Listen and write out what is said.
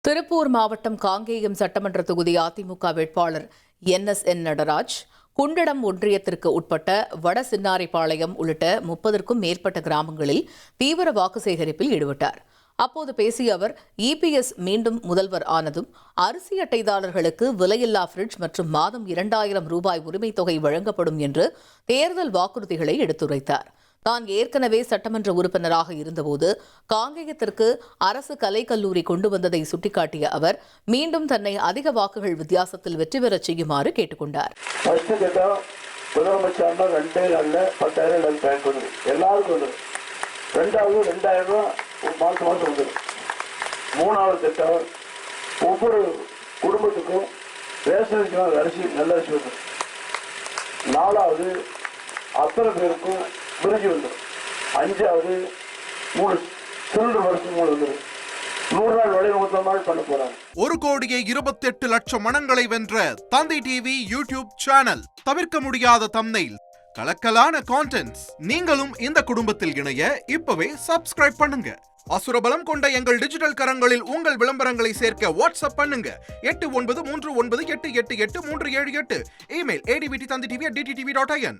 திருப்பூர் மாவட்டம் காங்கேயம் சட்டமன்ற தொகுதி அதிமுக வேட்பாளர் NSN நடராஜ் குண்டடம் ஒன்றியத்திற்கு உட்பட்ட வடசின்னாரிபாளையம் உள்ளிட்ட 30க்கும் மேற்பட்ட கிராமங்களில் தீவிர வாக்கு சேகரிப்பில் ஈடுபட்டார். அப்போது பேசிய அவர், EPS மீண்டும் முதல்வர் ஆனதும் அரிசி அட்டைதாரர்களுக்கு விலையில்லா ஃபிரிட்ஜ் மற்றும் மாதம் 2000 ரூபாய் உரிமைத் தொகை வழங்கப்படும் என்று தேர்தல் வாக்குறுதிகளை எடுத்துரைத்தார். தான் ஏற்கனவே சட்டமன்ற உறுப்பினராக இருந்தபோது காங்கேயத்திற்கு அரசு கலைக்கல்லூரி கொண்டு வந்ததை சுட்டிக்காட்டிய அவர், மீண்டும் தன்னை அதிக வாக்குகள் வித்தியாசத்தில் வெற்றி பெறச் செய்யுமாறு கேட்டுக்கொண்டார். முதலமைச்சர் 2 நாள்ல 10,000 பேங்க் வந்து எல்லாருக்கும் வந்து 2000 ரூபாய் மாசம் வந்து 3வது திட்டம் ஒவ்வொரு குடும்பத்துக்கும் ரேஷன் அரிசி நல்ல அரிசி வந்து 4வது அத்தனை பேருக்கும் பிரிஞ்சு வந்துடும் 5வது 3 சிலிண்டர் வருஷம் 3 வந்துடும் 100 நாள் வழிமுகத்தமாக பண்ண போறாங்க. 1,28,00,000 மனங்களை வென்ற தந்தி டிவி யூடியூப் சேனல். தவிர்க்க முடியாத தம்ப்நெயில், கலக்கலான கான்டென்ட்ஸ். நீங்களும் இந்த குடும்பத்தில் இணைய இப்பவே சப்ஸ்கிரைப் பண்ணுங்க. அசுரபலம் கொண்ட எங்கள் டிஜிட்டல் கரங்களில் உங்கள் விளம்பரங்களை சேர்க்க வாட்ஸ்அப் பண்ணுங்க. 8939888378. Email advtthanditv@dttv.in.